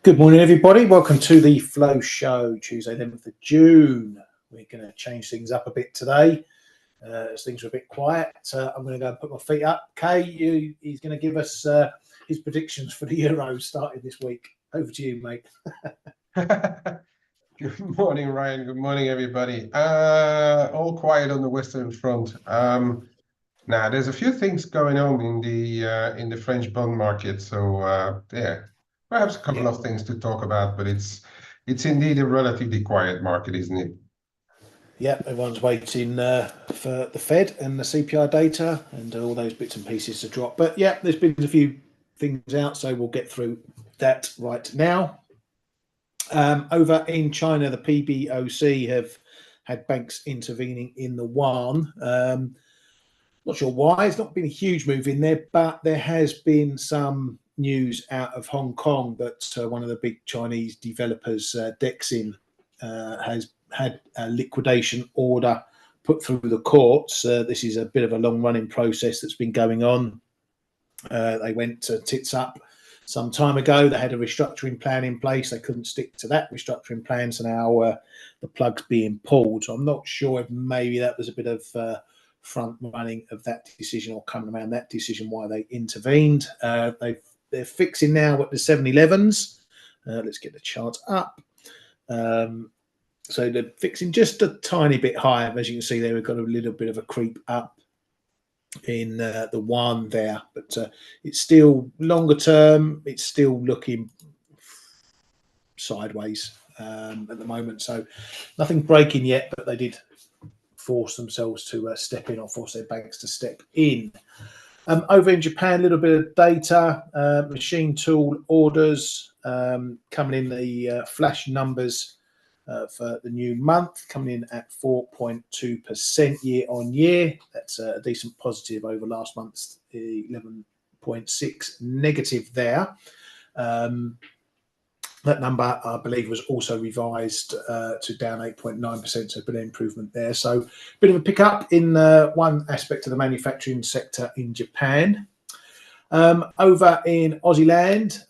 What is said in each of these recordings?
Good morning, everybody. Welcome to the Flow Show, Tuesday, 11th of June. We're going to change things up a bit today as things are a bit quiet. I'm going to go and put my feet up. Kay, he's going to give us his predictions for the Euros starting this week. Over to you, mate. Good morning, Ryan. Good morning, everybody. All quiet on the Western Front. Now, there's a few things going on in the French bond market. So yeah, perhaps a couple of things to talk about, but it's indeed a relatively quiet market, isn't it? Yeah, everyone's waiting for the Fed and the CPI data and all those bits and pieces to drop. But yeah, there's been a few things out, so we'll get through that right now. Over in China, the PBOC have had banks intervening in the yuan. Not sure why. It's not been a huge move in there, but there has been some news out of Hong Kong that one of the big Chinese developers, Dexin, has had a liquidation order put through the courts. This is a bit of a long-running process that's been going on. They went to tits up some time ago. They had a restructuring plan in place. They couldn't stick to that restructuring plan, so now the plug's being pulled. So I'm not sure if maybe that was a bit of front running of that decision or coming around that decision why they intervened. They're fixing now at the 7-Elevens. Let's get the chart up. So they're fixing just a tiny bit higher. As you can see there, we've got a little bit of a creep up in the yuan there, but it's still longer term. It's still looking sideways at the moment. So nothing breaking yet, but they did force themselves to step in or force their banks to step in. Over in Japan, a little bit of data, machine tool orders coming in, the flash numbers for the new month coming in at 4.2% year on year. That's a decent positive over last month's 11.6 negative there. That number, I believe, was also revised to down 8.9%, so a bit of improvement there. So a bit of a pickup in one aspect of the manufacturing sector in Japan. Over in Aussie land,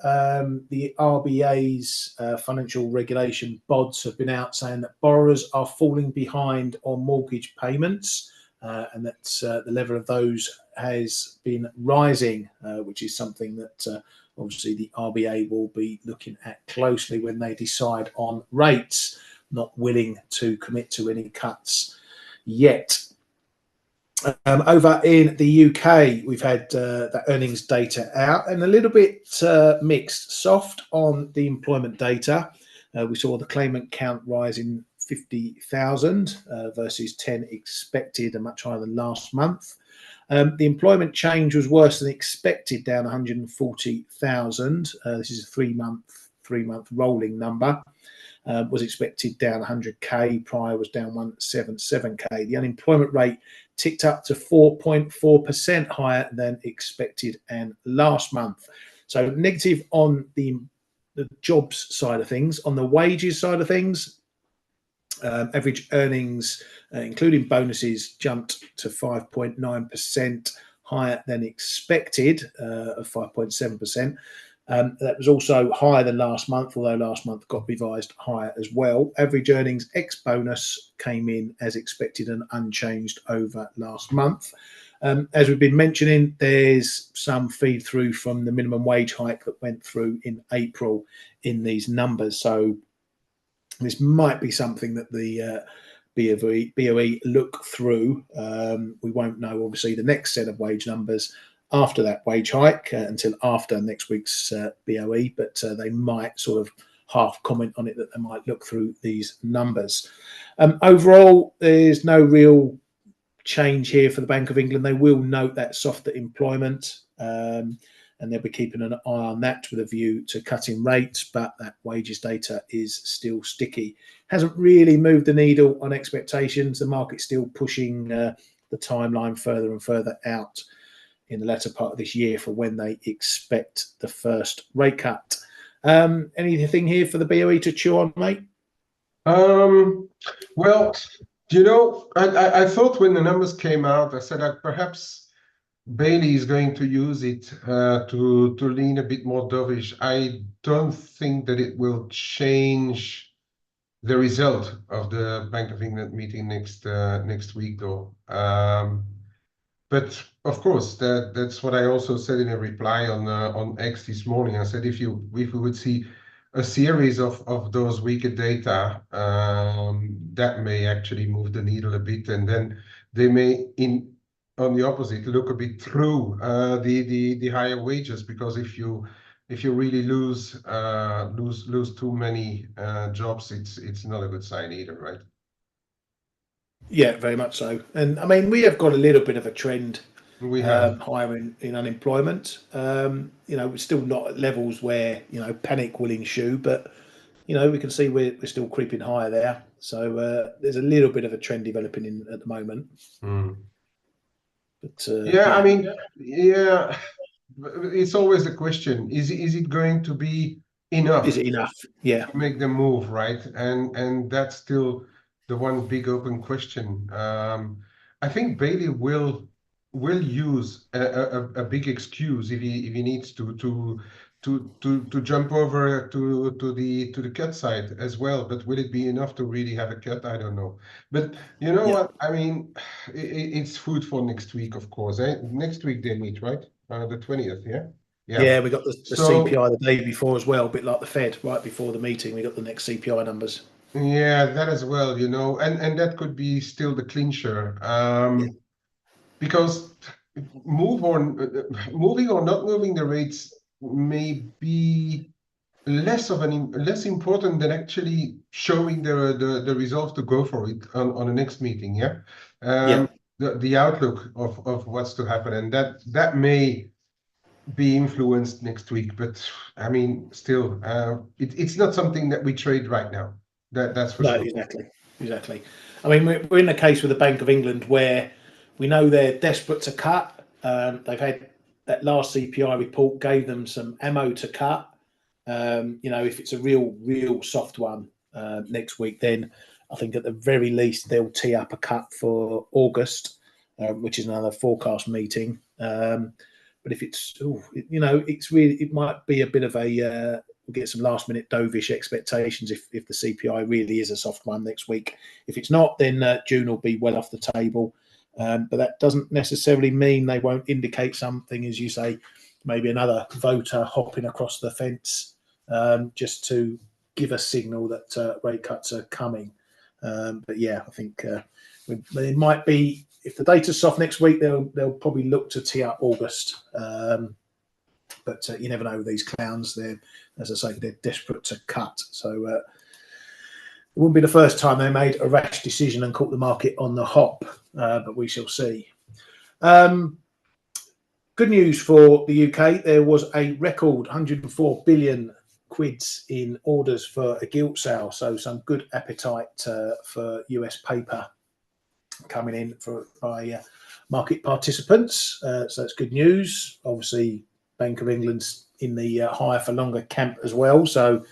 the RBA's financial regulation bods have been out saying that borrowers are falling behind on mortgage payments and that the level of those has been rising, which is something that obviously the RBA will be looking at closely when they decide on rates, not willing to commit to any cuts yet. Over in the UK, we've had the earnings data out and a little bit mixed, soft on the employment data. We saw the claimant count rising 50,000 versus 10 expected, and much higher than last month. The employment change was worse than expected, down 140,000. This is a three-month rolling number. Was expected down 100k, prior was down 177k. The unemployment rate ticked up to 4.4%, higher than expected and last month. So negative on the jobs side of things. On the wages side of things, average earnings, including bonuses, jumped to 5.9%, higher than expected of 5.7%. That was also higher than last month, although last month got revised higher as well. Average earnings ex bonus came in as expected and unchanged over last month. As we've been mentioning, there's some feed through from the minimum wage hike that went through in April in these numbers. So this might be something that the BOE look through. We won't know, obviously, the next set of wage numbers after that wage hike until after next week's BOE, but they might sort of half comment on it that they might look through these numbers. Overall, there's no real change here for the Bank of England. They will note that softer employment and they'll be keeping an eye on that with a view to cutting rates, but that wages data is still sticky. Hasn't really moved the needle on expectations. The market's still pushing the timeline further and further out in the latter part of this year for when they expect the first rate cut. Anything here for the BOE to chew on, mate? Well, you know, I thought when the numbers came out, I said that perhaps Bailey is going to use it to lean a bit more dovish. I don't think that it will change the result of the Bank of England meeting next week, though. But of course, that's what I also said in a reply on X this morning. I said if we would see a series of those weaker data, that may actually move the needle a bit, and then they may on the opposite look a bit through the higher wages, because if you really lose too many jobs, it's not a good sign either, right? Yeah, very much so. And I mean, we have got a little bit of a trend We have. higher in unemployment. We're still not at levels where panic will ensue, but we can see we're still creeping higher there. So there's a little bit of a trend developing at the moment. But Yeah, I mean, yeah, it's always a question. Is it going to be is enough it enough? Yeah, to make them move, right? And that's still the one big open question. I think Bailey will use a big excuse if he needs to jump over to the cut side as well. But will it be enough to really have a cut? I don't know. But you know yeah, what? I mean, it's food for next week, of course. Next week they meet, right? The 20th, yeah? Yeah. yeah. We got the So CPI the day before as well, a bit like the Fed. Right before the meeting, we got the next CPI numbers. yeah, that as well, and that could be still the clincher, Yeah, because moving or not moving the rates may be less important than actually showing the resolve to go for it on the next meeting. Yeah, yeah. the outlook of what's to happen, and that may be influenced next week. But I mean, still, it's not something that we trade right now. That's for No, sure. exactly. I mean, we're in a case with the Bank of England where we know they're desperate to cut. They've had that last CPI report gave them some ammo to cut. If it's a real soft one next week, then I think at the very least they'll tee up a cut for August, which is another forecast meeting. But if it's, it's really, it might be a bit of a we'll get some last minute dovish expectations if the CPI really is a soft one next week. If it's not, then June will be well off the table. But that doesn't necessarily mean they won't indicate something, as you say, maybe another voter hopping across the fence just to give a signal that rate cuts are coming. But yeah, I think it might be, if the data's soft next week, they'll probably look to tee up August. But you never know with these clowns. They're, as I say, they're desperate to cut. So it wouldn't be the first time they made a rash decision and caught the market on the hop. But we shall see. Good news for the UK. There was a record 104 billion quids in orders for a gilt sale. So some good appetite for US paper coming in by market participants. So that's good news. Obviously, Bank of England's in the higher for longer camp as well. So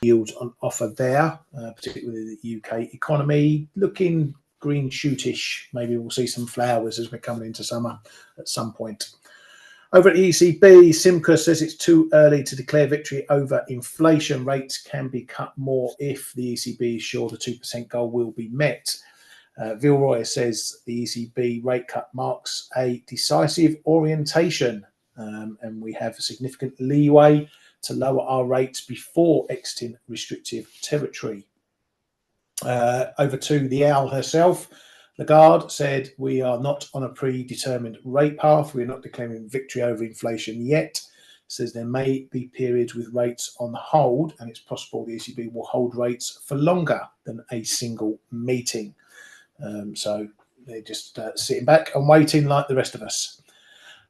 yields on offer there, particularly the UK economy looking green shootish. Maybe we'll see some flowers as we're coming into summer at some point. Over at the ECB, Simca says it's too early to declare victory over inflation. Rates can be cut more if the ECB is sure the 2% goal will be met. Vilroy says the ECB rate cut marks a decisive orientation, and we have significant leeway to lower our rates before exiting restrictive territory. Over to the owl herself, Lagarde said, we are not on a predetermined rate path. We're not declaring victory over inflation yet. Says there may be periods with rates on hold, and it's possible the ECB will hold rates for longer than a single meeting. So they're just sitting back and waiting like the rest of us.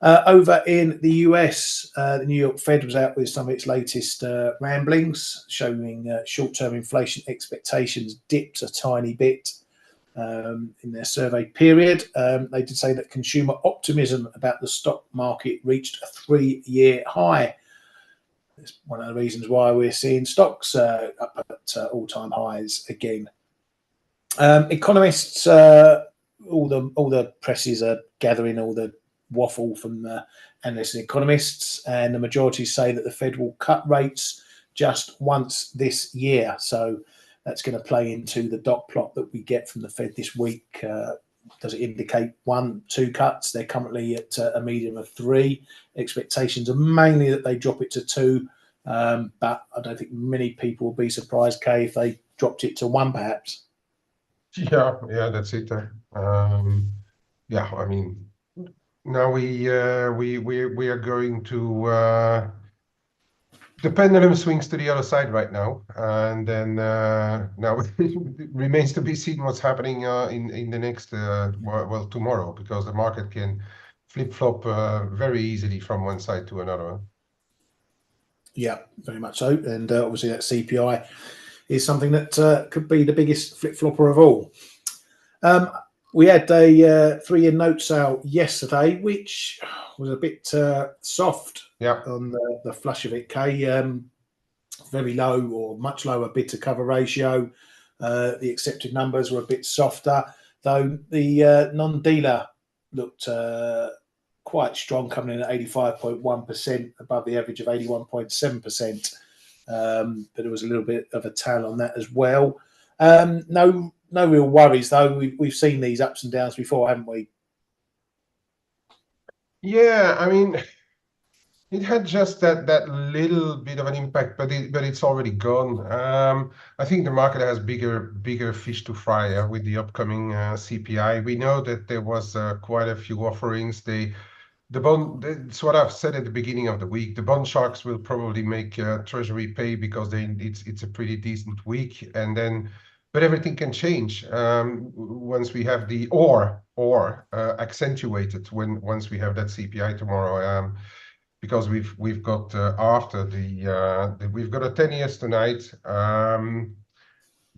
Over in the US, the New York Fed was out with some of its latest ramblings, showing short-term inflation expectations dipped a tiny bit in their survey period. They did say that consumer optimism about the stock market reached a 3-year high. It's one of the reasons why we're seeing stocks up at all-time highs again. Economists, all the presses are gathering all the waffle from the analysts and economists, and the majority say that the Fed will cut rates just once this year. So that's going to play into the dot plot that we get from the Fed this week. Does it indicate 1, 2 cuts? They're currently at a median of 3. Expectations are mainly that they drop it to 2, but I don't think many people will be surprised, Kay, if they dropped it to 1, perhaps. Yeah, that's it. Yeah, I mean, now we are going to the pendulum swings to the other side right now, and then now it remains to be seen what's happening in the next well, tomorrow, because the market can flip-flop very easily from one side to another. Yeah, very much so. And obviously that CPI is something that could be the biggest flip-flopper of all. We had a 3-year note sale yesterday, which was a bit soft on the flush of it, Kay. Very low or much lower bid to cover ratio. The accepted numbers were a bit softer, though the non-dealer looked quite strong, coming in at 85.1%, above the average of 81.7%. But there was a little bit of a tail on that as well. No real worries, though. We've seen these ups and downs before, haven't we? Yeah, I mean, it had just that little bit of an impact, but it's already gone. I think the market has bigger fish to fry with the upcoming CPI. We know that there was quite a few offerings. The bond, it's what I've said at the beginning of the week. The bond sharks will probably make Treasury pay because it's a pretty decent week, and then, but everything can change once we have the accentuated once we have that CPI tomorrow. Because we've got after we've got a 10 years tonight,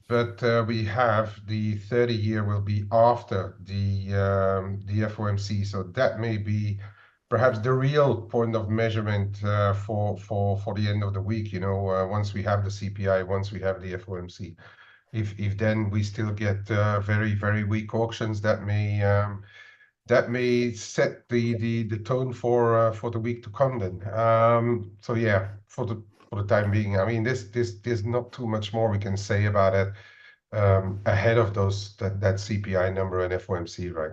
but we have the 30-year will be after the FOMC, so that may be perhaps the real point of measurement for the end of the week. You know, once we have the CPI, once we have the FOMC, if then we still get very weak auctions, that may set the tone for the week to come then. So yeah, for the time being, I mean, there's not too much more we can say about it ahead of that CPI number and FOMC, right?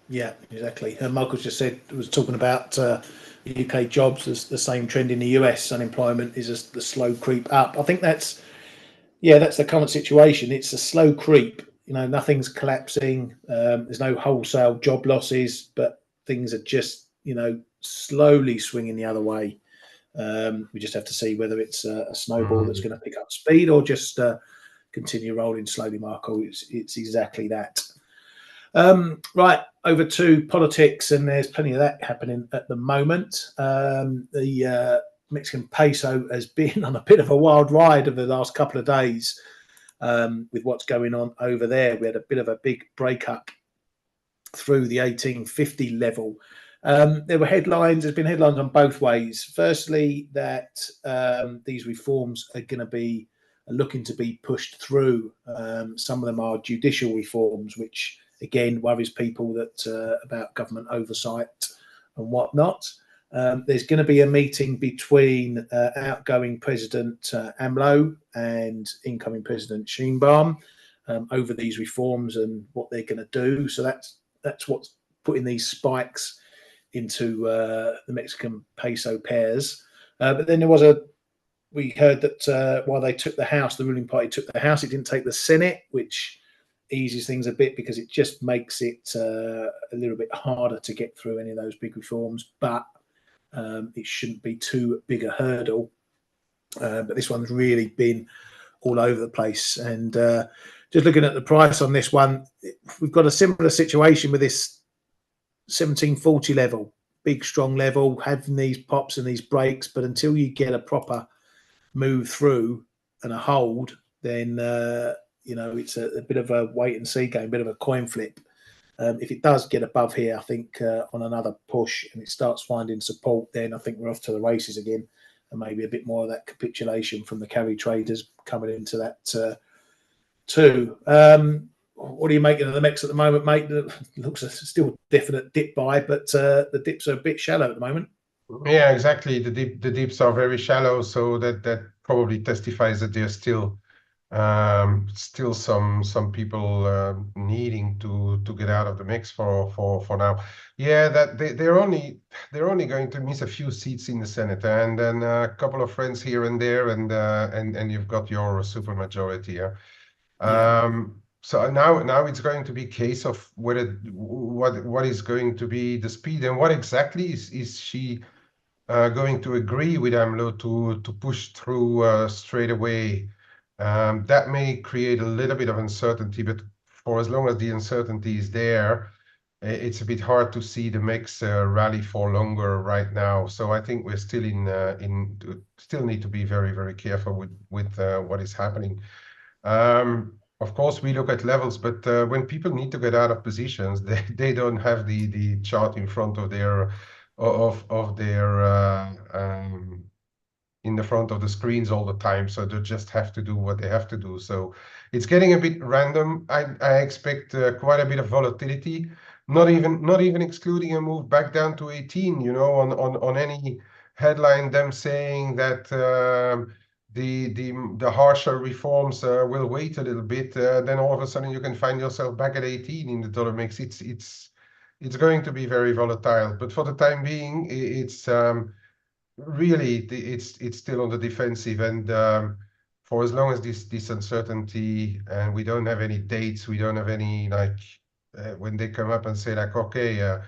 Yeah, exactly. And Michael just was talking about UK jobs, the same trend in the US. Unemployment is the slow creep up. I think that's the current situation. It's a slow creep. You know, nothing's collapsing. There's no wholesale job losses, but things are just, slowly swinging the other way. We just have to see whether it's a snowball that's going to pick up speed or just continue rolling slowly, Marco. It's exactly that. Right, over to politics, and there's plenty of that happening at the moment. The Mexican peso has been on a bit of a wild ride over the last couple of days with what's going on over there. We had a bit of a big breakup through the 1850 level. There were headlines. There's been headlines on both ways. Firstly, that these reforms are going to be looking to be pushed through. Some of them are judicial reforms, which again worries people that about government oversight and whatnot. There's going to be a meeting between outgoing President AMLO and incoming President Sheinbaum over these reforms and what they're going to do. So that's what's putting these spikes into the Mexican peso pairs. But then we heard that while they took the House, the ruling party took the House, it didn't take the Senate, which eases things a bit because it just makes it a little bit harder to get through any of those big reforms. But it shouldn't be too big a hurdle. But this one's really been all over the place. And just looking at the price on this one, we've got a similar situation with this 1740 level, big strong level, having these pops and these breaks. But until you get a proper move through and a hold, then it's a bit of a wait and see game, a bit of a coin flip. If it does get above here, I think on another push and it starts finding support, then I think we're off to the races again, and maybe a bit more of that capitulation from the carry traders coming into that too. what are you making of the MEX at the moment, mate? It looks still a definite dip buy, but the dips are a bit shallow at the moment. Yeah, exactly. The dips are very shallow, so that probably testifies that there's still some people needing to get out of the mix for now. Yeah, that they're only going to miss a few seats in the Senate, and then a couple of friends here and there, and you've got your supermajority. So now it's going to be a case of what is going to be the speed, and what exactly is she going to agree with AMLO to push through straight away. That may create a little bit of uncertainty, but for as long as the uncertainty is there, it's a bit hard to see the mix rally for longer right now. So I think we're still still need to be very, very careful with what is happening. Of course, we look at levels, but when people need to get out of positions, they don't have the chart in front of their in the front of the screens all the time, so they just have to do what they have to do. So it's getting a bit random. I expect quite a bit of volatility, not even excluding a move back down to 18. You know, on any headline, them saying that the harsher reforms will wait a little bit. Then all of a sudden you can find yourself back at 18 in the dollar mix. It's going to be very volatile, but for the time being, it's really it's still on the defensive, and for as long as this uncertainty, and we don't have any dates, we don't have any when they come up and say like, okay,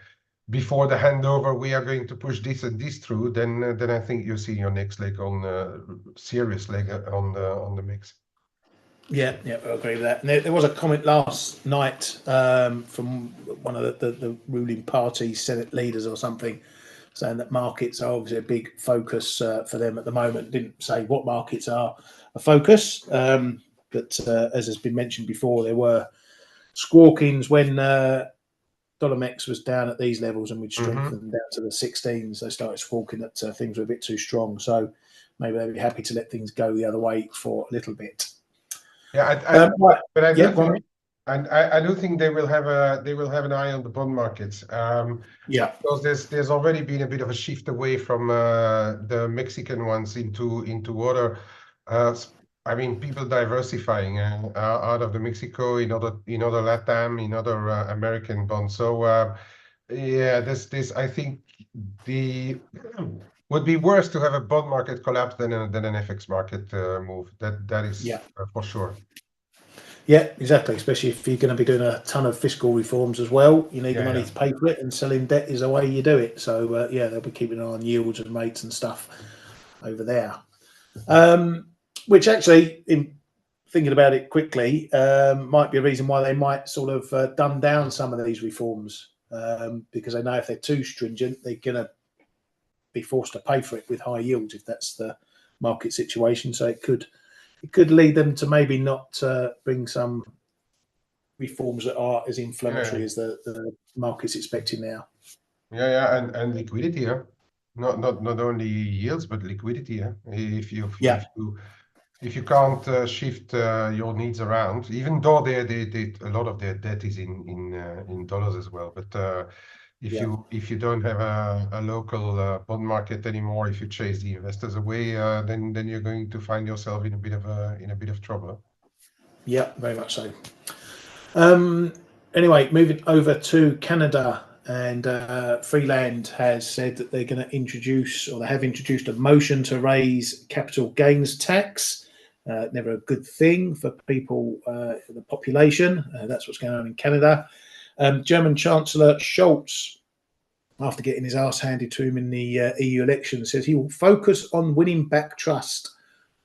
before the handover we are going to push this and this through, then I think you'll see your next leg on serious leg on the mix. Yeah, I agree with that. And there was a comment last night from one of the ruling party Senate leaders or something, saying that markets are obviously a big focus for them at the moment. Didn't say what markets are a focus, but as has been mentioned before, there were squawkings when dollar MEX was down at these levels and we'd strengthened down to the 16s. They started squawking that things were a bit too strong. So maybe they'd be happy to let things go the other way for a little bit. Yeah, but I do think they will have an eye on the bond markets. Because there's already been a bit of a shift away from the Mexican ones into other. I mean, people diversifying out of the Mexico in other LATAM, in other American bonds. So yeah, this I think would be worse to have a bond market collapse than an FX market move. That is for sure. Yeah, exactly. Especially if you're going to be doing a ton of fiscal reforms as well, you need the money to pay for it, and selling debt is the way you do it. So they'll be keeping an eye on yields and rates and stuff over there. Which actually, in thinking about it quickly, might be a reason why they might sort of dumb down some of these reforms, because they know if they're too stringent, they're going to be forced to pay for it with high yields if that's the market situation. So it could lead them to maybe not bring some reforms that are as inflammatory as the market's expecting now. And liquidity, not only yields but liquidity. If you can't shift your needs around, even though a lot of their debt is in dollars as well, but if you don't have a local bond market anymore, if you chase the investors away, then you're going to find yourself in a bit of trouble. Yeah, very much so. Anyway, moving over to Canada, and Freeland has said that they're going to introduce, or they have introduced, a motion to raise capital gains tax. Never a good thing for people, the population. That's what's going on in Canada. German Chancellor Scholz, after getting his arse handed to him in the EU election, says he will focus on winning back trust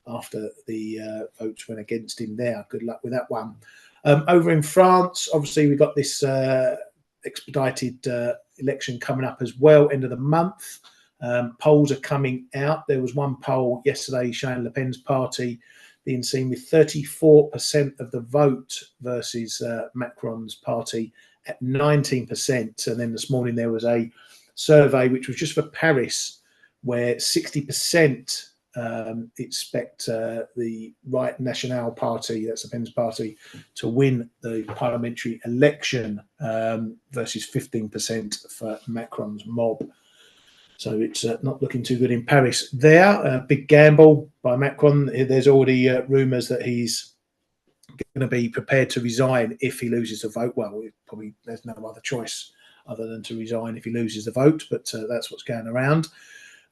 after the votes went against him there. Good luck with that one. Over in France, obviously, we got this expedited election coming up as well, end of the month. Polls are coming out. There was one poll yesterday showing Le Pen's party being seen with 34% of the vote versus Macron's party at 19%. And then this morning there was a survey which was just for Paris, where 60% expect the Right National Party, that's the Pen's party, to win the parliamentary election versus 15% for Macron's mob. So it's not looking too good in Paris there. Big gamble by Macron. There's already rumours that he's going to be prepared to resign if he loses the vote. Well, probably there's no other choice other than to resign if he loses the vote, but that's what's going around.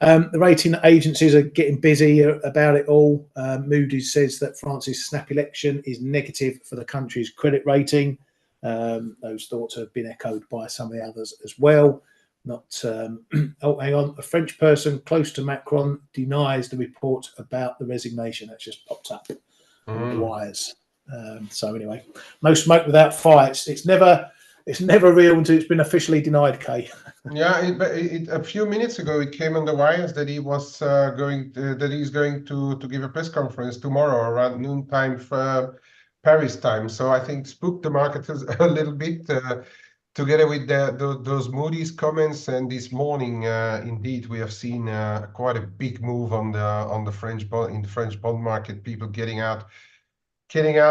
The rating agencies are getting busy about it all. Moody's says that France's snap election is negative for the country's credit rating. Those thoughts have been echoed by some of the others as well. Oh, hang on. A French person close to Macron denies the report about the resignation. That's just popped up on the wires. So anyway, no smoke without fire. It's never real until it's been officially denied, Kay. Yeah, a few minutes ago it came on the wires that he was going to give a press conference tomorrow around noontime for Paris time. So I think spooked the market a little bit. Together with those Moody's comments, and this morning, indeed, we have seen quite a big move on the French bond market. People getting out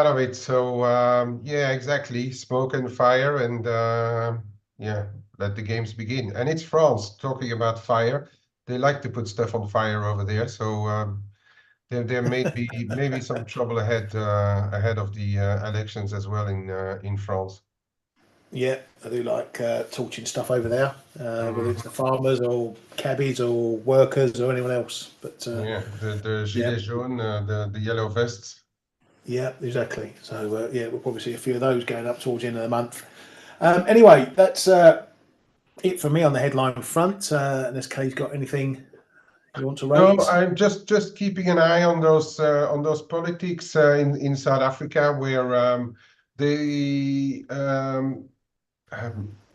of it. So yeah, exactly, smoke and fire, and yeah, let the games begin. And it's France. Talking about fire, they like to put stuff on fire over there. So there may be maybe some trouble ahead of the elections as well in France. Yeah, I do like torching stuff over there, whether it's the farmers or cabbies or workers or anyone else. But yeah, the gilets jaunes, the yellow vests. Yeah, exactly. So yeah, we'll probably see a few of those going up towards the end of the month. Anyway, that's it for me on the headline front. Unless Kay's got anything you want to raise? No, I'm just keeping an eye on those politics in South Africa, where they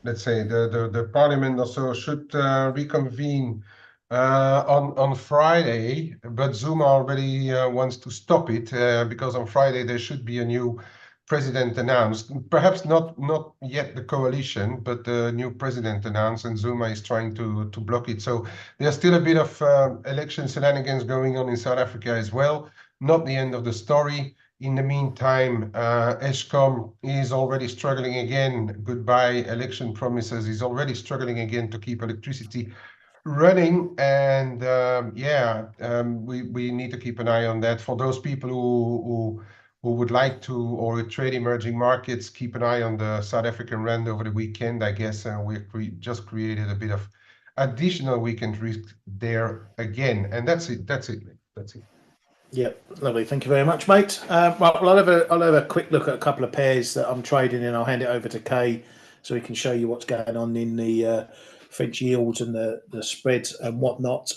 let's say the parliament also should reconvene on Friday, but Zuma already wants to stop it because on Friday there should be a new president announced. Perhaps not yet the coalition, but the new president announced, and Zuma is trying to block it. So there's still a bit of election shenanigans going on in South Africa as well. Not the end of the story. In the meantime, Eskom is already struggling again. Goodbye election promises. Is already struggling again to keep electricity running, and yeah, we need to keep an eye on that. For those people who would like to or trade emerging markets, keep an eye on the South African rand over the weekend. I guess we just created a bit of additional weekend risk there again, and that's it. That's it. Yeah, lovely. Thank you very much, mate. Well, I'll have a quick look at a couple of pairs that I'm trading, and I'll hand it over to Kay so he can show you what's going on in the French yields and the spreads and whatnot.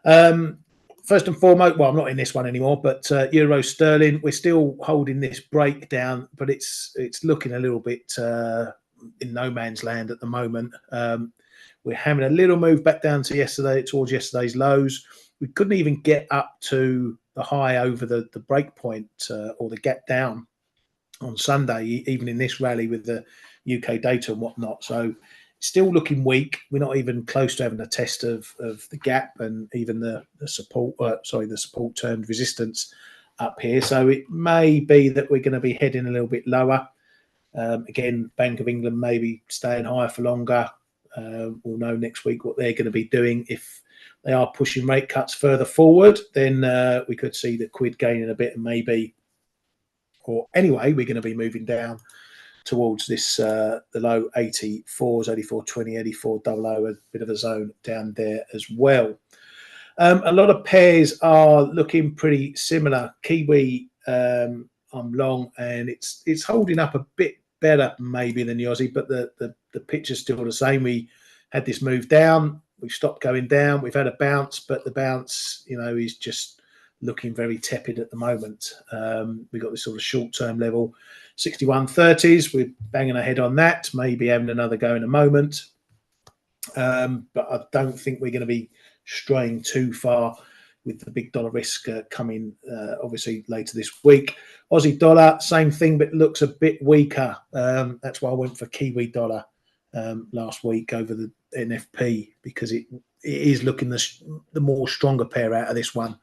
First and foremost, well, I'm not in this one anymore, but Euro Sterling, we're still holding this breakdown, but it's looking a little bit in no man's land at the moment. We're having a little move back down to towards yesterday's lows. We couldn't even get up to the high over the break point or the gap down on Sunday, even in this rally with the UK data and whatnot. So still looking weak. We're not even close to having a test of the gap and even the support. The support turned resistance up here. So it may be that we're going to be heading a little bit lower. Again, Bank of England maybe staying higher for longer. We'll know next week what they're going to be doing. If they are pushing rate cuts further forward, then we could see the quid gaining a bit, and maybe, or anyway, we're going to be moving down towards this the low 84s, 84.20, 84.00, a bit of a zone down there as well. A lot of pairs are looking pretty similar. Kiwi, I'm long, and it's holding up a bit better maybe than the Aussie, but the picture's still the same. We had this move down. We've stopped going down. We've had a bounce, but the bounce, is just looking very tepid at the moment. We've got this sort of short-term level, 61.30s. We're banging ahead on that, maybe having another go in a moment. But I don't think we're going to be straying too far with the big dollar risk coming, obviously, later this week. Aussie dollar, same thing, but looks a bit weaker. That's why I went for Kiwi dollar last week over the NFP, because it is looking the more stronger pair out of this one.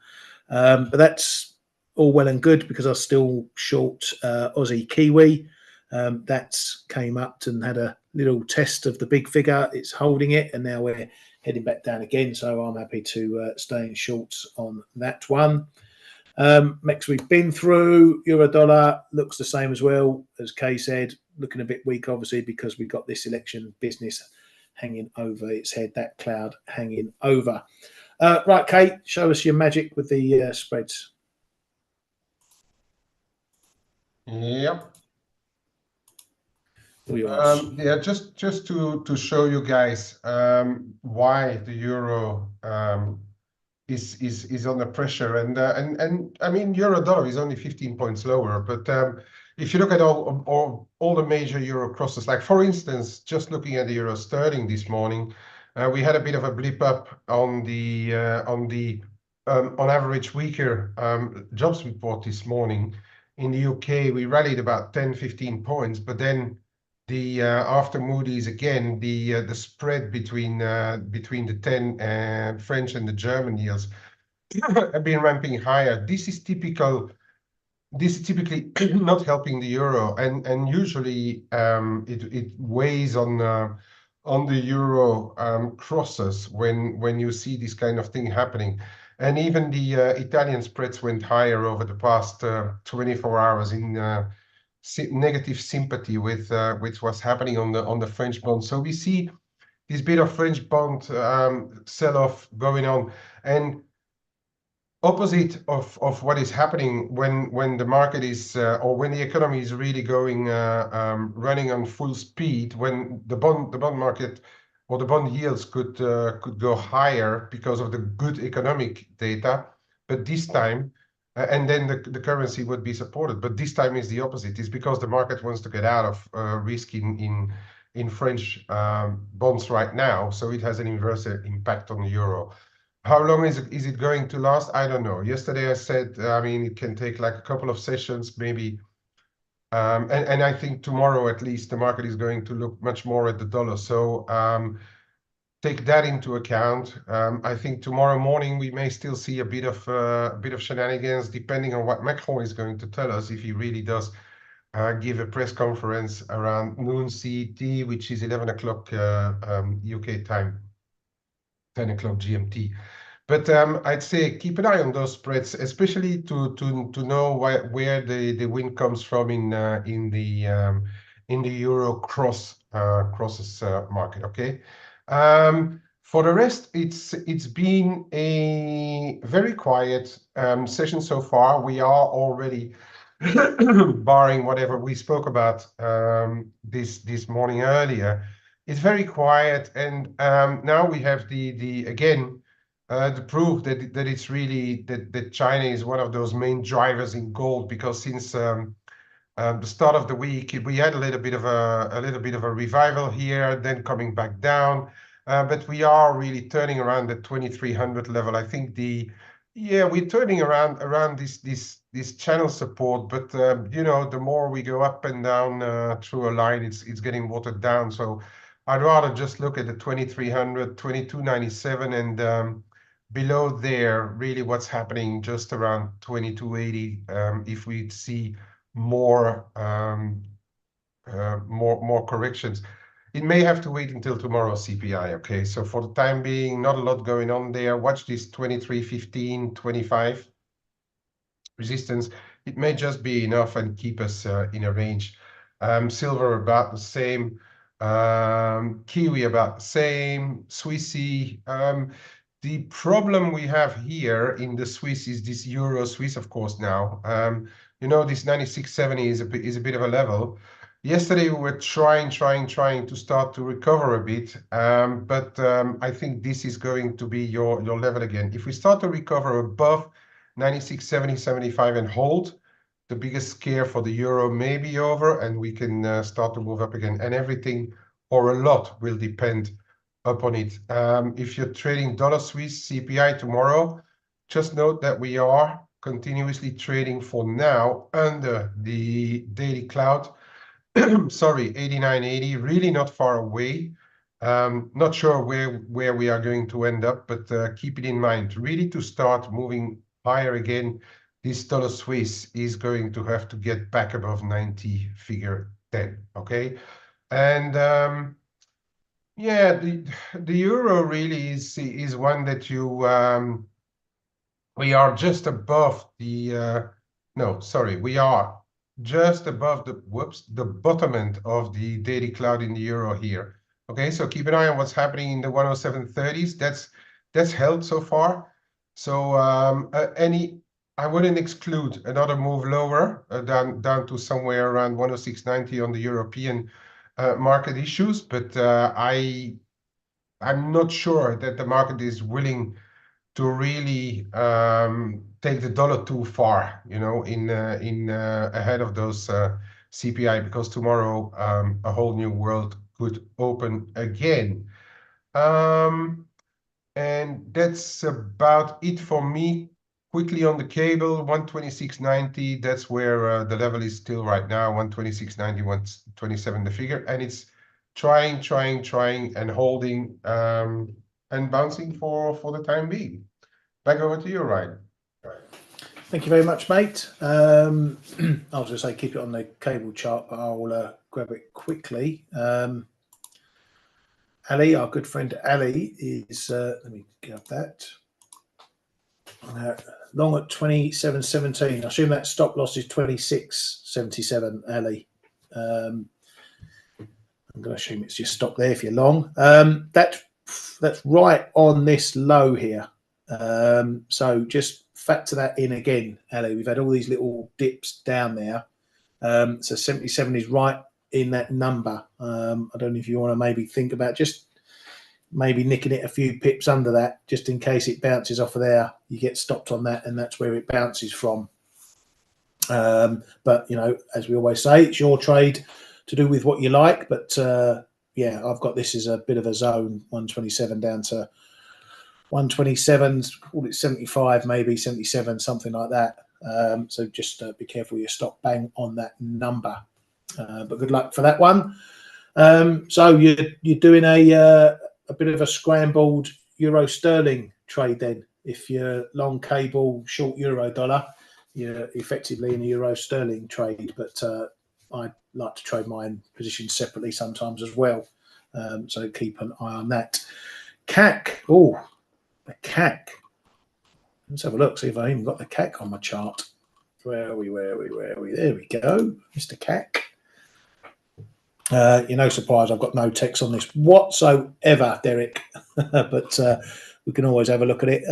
But that's all well and good because I was still short Aussie Kiwi. That's came up and had a little test of the big figure. It's holding it, and now we're heading back down again. So I'm happy to stay in shorts on that one. Next we've been through, euro dollar looks the same as well, as Kay said, looking a bit weak obviously because we've got this election business hanging over its head, that cloud hanging over. Right, Kate, show us your magic with the spreads. Yep. Yeah, just to show you guys why the euro is under pressure, and I mean euro dollar is only 15 points lower, but if you look at all the major euro crosses, like for instance, just looking at the euro sterling this morning, we had a bit of a blip up on the on average weaker jobs report this morning. In the UK, we rallied about 10-15 points, but then the after Moody's again, the spread between the 10 French and the German yields have been ramping higher. This is typical. This is typically not helping the euro, and usually it weighs on the euro crosses when you see this kind of thing happening. And even the Italian spreads went higher over the past 24 hours in negative sympathy with what's happening on the French bond. So we see this bit of French bond sell-off going on, and opposite of what is happening when the market is or when the economy is really going running on full speed, when the bond market or the bond yields could go higher because of the good economic data, but this time and then the currency would be supported. But this time is the opposite. It's because the market wants to get out of risk in French bonds right now, so it has an inverse impact on the euro. How long is it going to last? I don't know. Yesterday I said, I mean, it can take like a couple of sessions, maybe. And I think tomorrow at least the market is going to look much more at the dollar. So take that into account. I think tomorrow morning we may still see a bit of shenanigans, depending on what Macron is going to tell us, if he really does give a press conference around noon CET, which is 11 o'clock UK time, 10 o'clock GMT. But I'd say keep an eye on those spreads, especially to know where the wind comes from in the euro crosses market. Okay. For the rest, it's been a very quiet session so far. We are already barring whatever we spoke about this morning earlier. It's very quiet, and now we have the proof that it's really that China is one of those main drivers in gold, because since the start of the week we had a little bit of a revival here, then coming back down, but we are really turning around the 2300 level. I think we're turning around this channel support, but you know, the more we go up and down through a line, it's getting watered down. So I'd rather just look at the 2300, 2297, and below there, really what's happening just around 2280. If we see more corrections, it may have to wait until tomorrow's CPI. Okay, so for the time being, not a lot going on there. Watch this 2315, 25 resistance. It may just be enough and keep us in a range. Silver about the same. Kiwi about the same. Swissy. The problem we have here in the Swiss is this Euro Swiss, of course, now. You know, this 96.70 is a bit of a level. Yesterday, we were trying to start to recover a bit, but I think this is going to be your level again. If we start to recover above 96.70, 75 and hold, the biggest scare for the euro may be over, and we can start to move up again. And everything, or a lot, will depend upon it. If you're trading dollar Swiss CPI tomorrow, just note that we are continuously trading for now under the daily cloud. Sorry, 89.80, really not far away. Not sure where we are going to end up, but keep it in mind, really, to start moving higher again, this dollar Swiss is going to have to get back above 90 figure 10. Okay, and yeah, the euro really is one that we are just above the no, sorry, we are just above the bottom end of the daily cloud in the euro here. Okay, so keep an eye on what's happening in the 107.30s. That's held so far. So I wouldn't exclude another move lower down to somewhere around 106.90 on the European market issues, but I'm not sure that the market is willing to really take the dollar too far, you know, in ahead of those CPI, because tomorrow a whole new world could open again. And that's about it for me. Quickly on the cable, 126.90, that's where the level is still right now, 126.90, 127 the figure, and it's trying, and holding and bouncing for the time being. Back over to you, Ryan. Thank you very much, mate. I was going to say keep it on the cable chart, but I'll grab it quickly. Ali, our good friend Ali, is, let me get that. Long at 27.17. I assume that stop loss is 26.77, Ali. I'm going to assume it's your stop there if you're long. That's right on this low here. So just factor that in again, Ali. We've had all these little dips down there. So 77 is right in that number. I don't know if you want to maybe think about just maybe nicking it a few pips under that, just in case it bounces off of there. You get stopped on that, and that's where it bounces from. But, you know, as we always say, it's your trade to do with what you like. But, yeah, I've got this as a bit of a zone, 127 down to 127, call it 75, maybe 77, something like that. So just be careful you stop bang on that number. But good luck for that one. So you're doing a bit of a scrambled euro sterling trade then. If you're long cable, short euro dollar, you're effectively in a euro sterling trade. But I like to trade my positions separately sometimes as well. So keep an eye on that. CAC. Oh, the CAC. Let's have a look, see if I even got the CAC on my chart. Where are we? There we go, Mr. CAC. You're no surprise I've got no text on this whatsoever, Derek, but we can always have a look at it.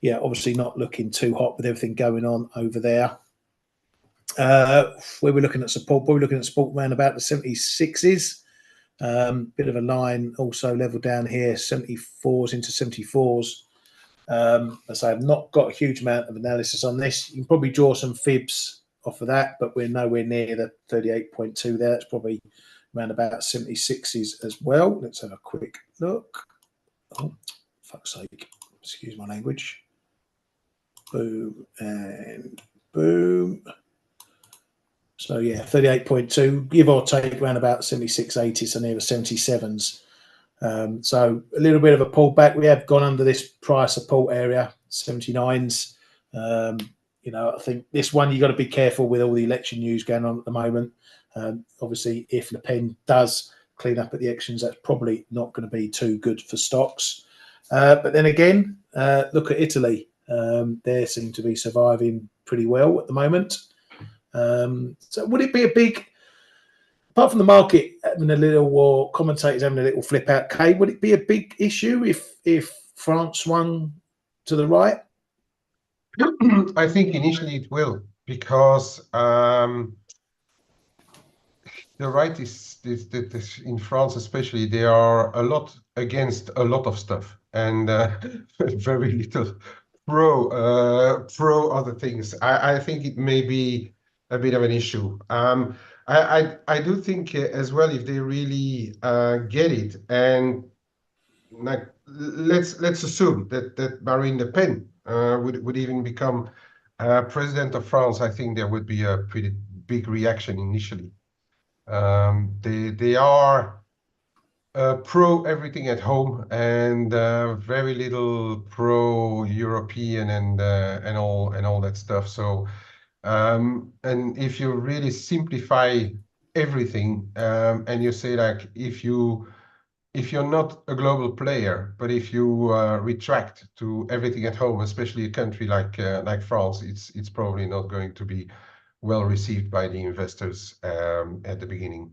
Yeah, obviously not looking too hot with everything going on over there. Where we're looking at support, we're looking at support around about the 76s. Bit of a line also level down here, 74s into 74s. As I've not got a huge amount of analysis on this. You can probably draw some fibs off of that, but we're nowhere near the 38.2 there. It's probably around about 76s as well. Let's have a quick look. Oh, fuck's sake. Excuse my language. Boom and boom. So yeah, 38.2, give or take around about 76.80, so near the 77s. So a little bit of a pullback. We have gone under this price support area, 79s. You know, I think this one you got to be careful with all the election news going on at the moment. Obviously, if Le Pen does clean up at the elections, that's probably not going to be too good for stocks. But then again, look at Italy. They seem to be surviving pretty well at the moment. So would it be a big, apart from the market having a little, or commentators having a little flip out, Kay, would it be a big issue if France swung to the right? I think initially it will, because the right is in France especially, they are a lot against a lot of stuff, and very little pro other things. I think it may be a bit of an issue. I do think as well, if they really get it, and like let's assume that Marine Le Pen would even become president of France, I think there would be a pretty big reaction initially. They are pro everything at home, and very little pro European and all that stuff. So and if you really simplify everything, and you say like if you're not a global player, but if you retract to everything at home, especially a country like France, it's probably not going to be well received by the investors at the beginning.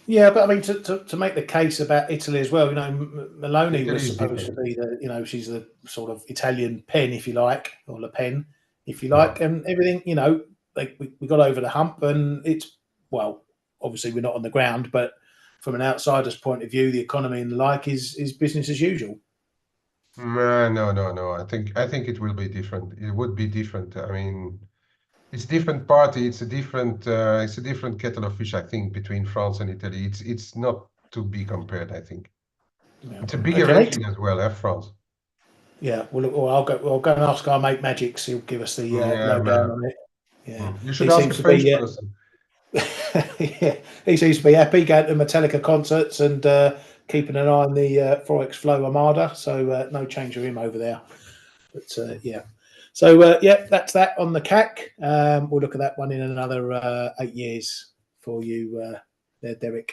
Yeah, but I mean, to make the case about Italy as well, you know, Meloni Italy was is supposed to different. be the, you know, she's the sort of Italian Pen, if you like, or Le Pen, if you Yeah. like, and everything, you know, like we got over the hump, and it's, well, obviously we're not on the ground, but from an outsider's point of view, the economy and the like is business as usual. No. I think it will be different. It would be different. I mean, it's different party. It's a different kettle of fish, I think, between France and Italy. It's not to be compared, I think. Yeah. It's a bigger Okay, mate. region as well, France. Yeah, well, I'll go and ask our mate Magix. He'll give us the Yeah, lowdown man. on it. Yeah, You should he ask a seems to be. French person. Yeah, he seems to be happy going to Metallica concerts and keeping an eye on the Forex Flow Armada. So no change of him over there. But yeah, so yeah, that's that on the CAC. We'll look at that one in another 8 years for you there, Derek.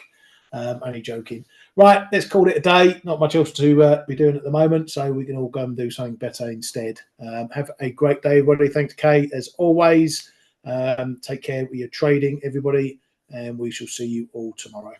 Only joking. Right, let's call it a day. Not much else to be doing at the moment, so we can all go and do something better instead. Have a great day, everybody. Thanks, Kay, as always. Take care with your trading, everybody, and we shall see you all tomorrow.